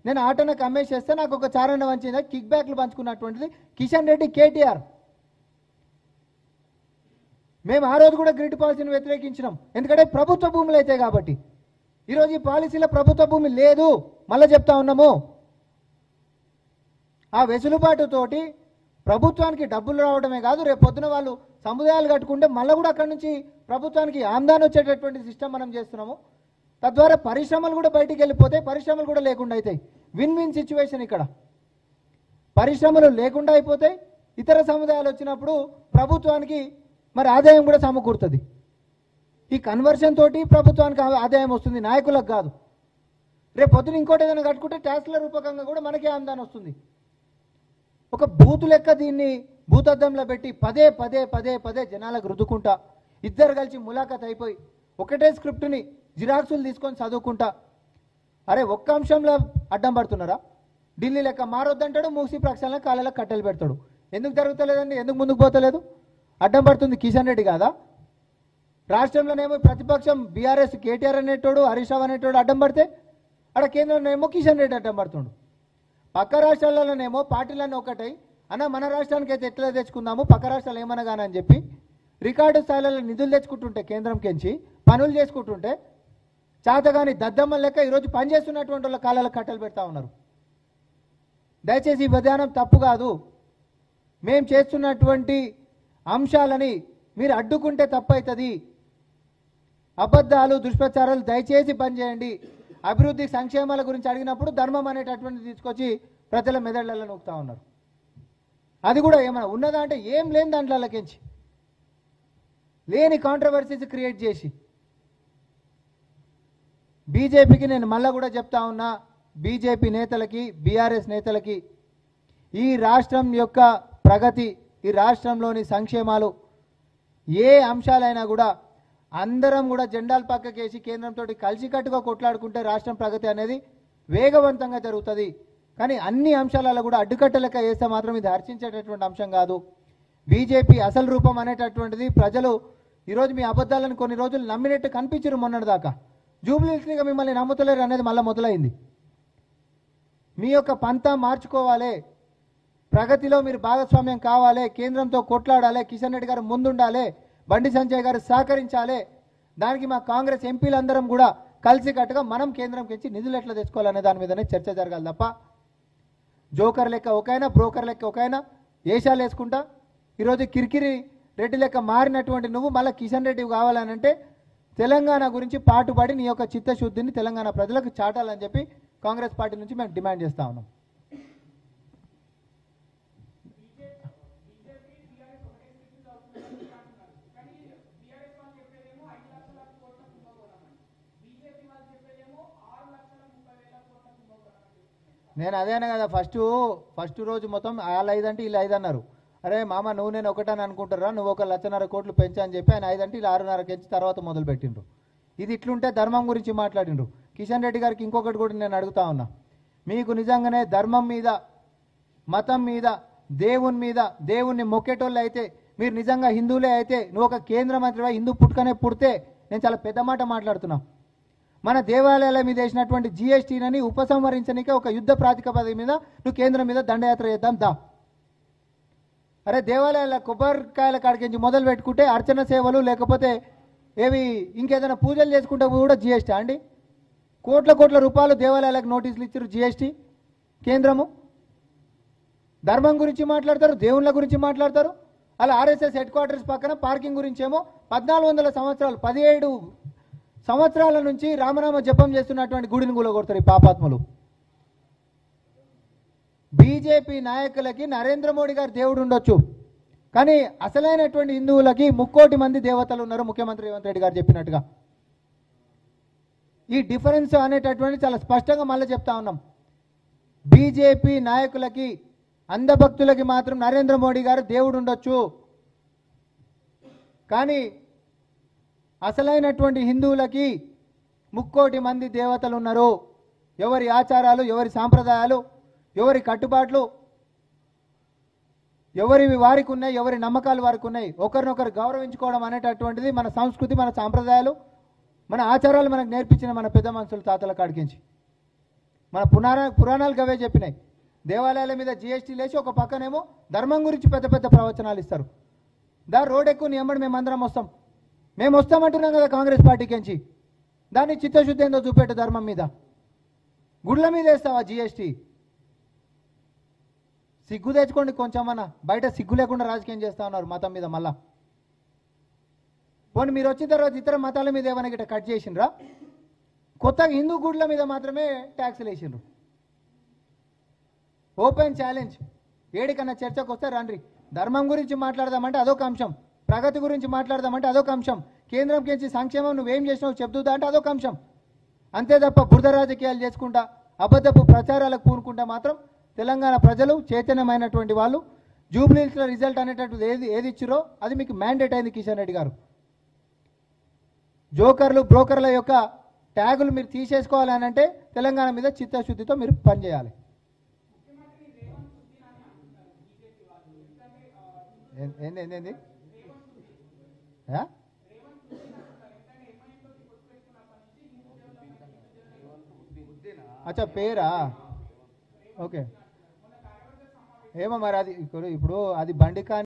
నేను ఆటోనకు అమ్మేసేస్తే నాకు ఒక చారణ వంచింది, కిక్ బ్యాక్లు పంచుకున్నటువంటిది కిషన్ రెడ్డి, కేటీఆర్. మేము ఆ రోజు కూడా గ్రిడ్ పాలసీని వ్యతిరేకించినాం, ఎందుకంటే ప్రభుత్వ భూములు అయితే కాబట్టి. ఈరోజు ఈ పాలసీలో ప్రభుత్వ భూమి లేదు, మళ్ళీ చెప్తా ఉన్నాము. ఆ వెసులుబాటుతోటి ప్రభుత్వానికి డబ్బులు రావడమే కాదు, రేపు పొద్దున వాళ్ళు సముదాయాలు కట్టుకుంటే మళ్ళీ కూడా అక్కడి నుంచి ప్రభుత్వానికి ఆమ్దాని వచ్చేటటువంటి సిస్టమ్ మనం చేస్తున్నాము. తద్వారా పరిశ్రమలు కూడా బయటికి వెళ్ళిపోతాయి, పరిశ్రమలు కూడా లేకుండా అవుతాయి. విన్ విన్ సిచ్యువేషన్ ఇక్కడ. పరిశ్రమలు లేకుండా అయిపోతాయి, ఇతర సముదాయాలు వచ్చినప్పుడు ప్రభుత్వానికి మరి ఆదాయం కూడా సమకూరుతుంది. ఈ కన్వర్షన్ తోటి ప్రభుత్వానికి ఆదాయం వస్తుంది, నాయకులకు కాదు. రేపు పొద్దున ఇంకోటి ఏదైనా కట్టుకుంటే ట్యాక్స్ల రూపకంగా కూడా మనకే ఆమ్దాని వస్తుంది. ఒక బూతు లెక్క దీన్ని భూతద్దంలో పెట్టి పదే పదే పదే పదే జనాలకు రుద్దుకుంటా, ఇద్దరు కలిసి ములాఖత్ అయిపోయి ఒకటే స్క్రిప్ట్ని జిరాక్సులు తీసుకొని చదువుకుంటా, అరే ఒక్క అంశంలో అడ్డం పడుతున్నారా? ఢిల్లీ లెక్క మారొద్దంటాడు, మూసి ప్రక్షాళన కాళ్ళలో కట్టెలు పెడతాడు. ఎందుకు జరుగుతలేదండి? ఎందుకు ముందుకు పోతలేదు? అడ్డం పడుతుంది కిషన్ రెడ్డి కాదా? రాష్ట్రంలోనేమో ప్రతిపక్షం బీఆర్ఎస్ కేటీఆర్ అనేటోడు, హరీష్ రావు అనేటోడు అడ్డం పడితే, అక్కడ కేంద్రంలోనేమో కిషన్ రెడ్డి అడ్డం పడుతుండు. పక్క రాష్ట్రాలలోనేమో పార్టీలన్నీ ఒకటై అన్న మన రాష్ట్రానికి అయితే ఎట్లా తెచ్చుకుందాము, పక్క రాష్ట్రాలు ఏమనగానని చెప్పి రికార్డు స్థాయిలలో నిధులు తెచ్చుకుంటుంటే, కేంద్రం కెంచి పనులు చేసుకుంటుంటే, చాతగాని దద్దమ్మ లెక్క ఈరోజు పనిచేస్తున్నటువంటి వాళ్ళ కాళ్ళలో కట్టెలు పెడతా ఉన్నారు. దయచేసి ఈ విధానం తప్పు కాదు. మేము చేస్తున్నటువంటి అంశాలని మీరు అడ్డుకుంటే తప్పు అవుతుంది. అబద్ధాలు, దుష్ప్రచారాలు దయచేసి పనిచేయండి. అభివృద్ధి సంక్షేమాల గురించి అడిగినప్పుడు ధర్మం అనేటటువంటిది తీసుకొచ్చి ప్రజల మెదళ్లలో నొక్కుతా ఉన్నారు. అది కూడా ఏమైనా ఉన్నదా అంటే ఏం లేని దాంట్లోకించి లేని కాంట్రవర్సీస్ క్రియేట్ చేసి బీజేపీకి నేను మళ్ళా కూడా చెప్తా ఉన్నా, బీజేపీ నేతలకి, బీఆర్ఎస్ నేతలకి ఈ రాష్ట్రం యొక్క ప్రగతి, ఈ రాష్ట్రంలోని సంక్షేమాలు ఏ అంశాలైనా కూడా అందరం కూడా జెండాలు పక్కకేసి కేంద్రంతో కలిసికట్టుగా కొట్లాడుకుంటే రాష్ట్రం ప్రగతి అనేది వేగవంతంగా జరుగుతుంది. కానీ అన్ని అంశాలలో కూడా అడ్డుకట్టలెక్క వేస్తే మాత్రం ఇది హర్షించేటటువంటి అంశం కాదు. బీజేపీ అసలు రూపం అనేటటువంటిది ప్రజలు ఈరోజు మీ అబద్ధాలను కొన్ని రోజులు నమ్మినట్టు కనిపించరు. మొన్నటిదాకా జూబ్లీహిల్స్గా మిమ్మల్ని నమ్ముతలేరు అనేది మళ్ళీ మొదలైంది. మీ యొక్క పంతా మార్చుకోవాలి, ప్రగతిలో మీరు భాగస్వామ్యం కావాలి, కేంద్రంతో కొట్లాడాలి, కిషన్ రెడ్డి గారు ముందుండాలి, బండి సంజయ్ గారు సహకరించాలి. దానికి మా కాంగ్రెస్ ఎంపీలందరం కూడా కలిసికట్టుగా మనం కేంద్రంకి ఇచ్చి నిధులు ఎట్లా తెచ్చుకోవాలనే దాని మీదనే చర్చ జరగాలి తప్ప జోకర్ లెక్క ఒకైనా, బ్రోకర్ లెక్క ఒకైనా ఏషాలు వేసుకుంటా ఈరోజు కిరికిరి రెడ్డి లెక్క మారినటువంటి నువ్వు మళ్ళీ కిషన్ రెడ్డి కావాలనంటే తెలంగాణ గురించి పాటుపడి నీ యొక్క చిత్తశుద్ధిని తెలంగాణ ప్రజలకు చాటాలని చెప్పి కాంగ్రెస్ పార్టీ నుంచి మేము డిమాండ్ చేస్తా ఉన్నాం. నేను అదేనా కదా ఫస్ట్ రోజు మొత్తం వాళ్ళు 5 అంటే వీళ్ళు 5 అన్నారు. అరే మామ నువ్వు నేను ఒకటని అనుకుంటారా, నువ్వు 1,50,000 కోట్లు పెంచా అని చెప్పి ఆయన 5 అంటే వీళ్ళు 6.5 పెంచి తర్వాత మొదలు పెట్టిండ్రు. ఇది ఇట్లుంటే ధర్మం గురించి మాట్లాడిండ్రు. కిషన్ రెడ్డి గారికి ఇంకొకటి కూడా నేను అడుగుతా ఉన్నా, మీకు నిజంగానే ధర్మం మీద, మతం మీద, దేవుని మీద, దేవుణ్ణి మొక్కేటోళ్ళు అయితే, మీరు నిజంగా హిందువులే అయితే, నువ్వు ఒక కేంద్ర మంత్రివా హిందూ పుట్టుకనే పుడితే నేను చాలా పెద్ద మాట మాట్లాడుతున్నా. మన దేవాలయాల మీద వేసినటువంటి జిఎస్టీని ఉపసంహరించడానికి ఒక యుద్ధ ప్రాతిపదిక మీద నువ్వు కేంద్రం మీద దండయాత్ర చేద్దాం దా. అరే దేవాలయాల కొబ్బరికాయల కాడికి మొదలు పెట్టుకుంటే అర్చన సేవలు లేకపోతే ఏవి ఇంకేదైనా పూజలు చేసుకుంటే కూడా జిఎస్టీ అండి. కోట్ల రూపాయలు దేవాలయాలకు నోటీసులు ఇచ్చారు జిఎస్టీ కేంద్రము. ధర్మం గురించి మాట్లాడతారు, దేవుళ్ళ గురించి మాట్లాడతారు. అలా ఆర్ఎస్ఎస్ హెడ్ క్వార్టర్స్ పక్కన పార్కింగ్ గురించి ఏమో 1400 సంవత్సరాలు 17 సంవత్సరాల నుంచి రామనామ జపం చేస్తున్నటువంటి గుడిని కూలగొడతారు ఈ పాపాత్మలు. బీజేపీ నాయకులకి నరేంద్ర మోడీ గారు దేవుడు ఉండొచ్చు, కానీ అసలైనటువంటి హిందువులకి 3 కోటి మంది దేవతలు ఉన్నారు, ముఖ్యమంత్రి రేవంత్ రెడ్డి గారు చెప్పినట్టుగా. ఈ డిఫరెన్స్ అనేటటువంటి చాలా స్పష్టంగా మళ్ళీ చెప్తా ఉన్నాం. బీజేపీ నాయకులకి, అంధభక్తులకి మాత్రం నరేంద్ర మోడీ గారు దేవుడు ఉండొచ్చు, కానీ అసలైనటువంటి హిందువులకి 3 కోటి మంది దేవతలు ఉన్నారు. ఎవరి ఆచారాలు, ఎవరి సాంప్రదాయాలు, ఎవరి కట్టుబాట్లు ఎవరివి వారికి ఉన్నాయి, ఎవరి నమ్మకాలు వారికి ఉన్నాయి. ఒకరినొకరు గౌరవించుకోవడం అనేటటువంటిది మన సంస్కృతి, మన సాంప్రదాయాలు, మన ఆచారాలు మనకు నేర్పించిన మన పెద్ద మనుషులు తాతల కాడికించి. మన పురాణాలు అవే చెప్పినాయి. దేవాలయాల మీద జిఎస్టీ లేచి ఒక పక్కనేమో ధర్మం గురించి పెద్ద పెద్ద ప్రవచనాలు ఇస్తారు. రోడ్ ఎక్కువ నియమడి మేమందరం వస్తాం, మేము వస్తామంటున్నాం కదా కాంగ్రెస్ పార్టీకి నుంచి. దాన్ని చిత్తశుద్ధి ఏందో చూపెట్టు. ధర్మం మీద గుడ్ల మీద వేస్తావా జిఎస్టీ? సిగ్గు తెచ్చుకోండి కొంచెమన్నా. బయట సిగ్గు లేకుండా రాజకీయం చేస్తా ఉన్నారు మతం మీద. మళ్ళా పోనీ మీరు వచ్చిన తర్వాత ఇతర మతాల మీద ఏమైనా గిట్ట కట్ చేసిండ్రా? కొత్తగా హిందూ గుడ్ల మీద మాత్రమే ట్యాక్సులు వేసిండ్రు. ఓపెన్ ఛాలెంజ్, ఏడికన్నా చర్చకు వస్తే రండి. ధర్మం గురించి మాట్లాడదామంటే అదొక అంశం, ప్రగతి గురించి మాట్లాడదామంటే అదొక అంశం, కేంద్రం నుంచి సంక్షేమం నువ్వేం చేసినావు చెప్తుందా అంటే అదొక అంశం. అంతే తప్ప బురద రాజకీయాలు చేసుకుంటా అబద్ధపు ప్రచారాలకు పూనుకుంటా మాత్రం తెలంగాణ ప్రజలు చైతన్యమైనటువంటి వాళ్ళు జూబ్లీహిల్స్లో రిజల్ట్ అనేటటువంటి ఏది ఇచ్చిరో అది మీకు మ్యాండేట్ అయింది. కిషన్ రెడ్డి గారు, జోకర్లు బ్రోకర్ల యొక్క ట్యాగులు మీరు తీసేసుకోవాలని అంటే తెలంగాణ మీద చిత్తశుద్ధితో మీరు పనిచేయాలి. ఏంది అచ్చా పేరా? ఓకే ఏమో మరి అది ఇప్పుడు అది బండి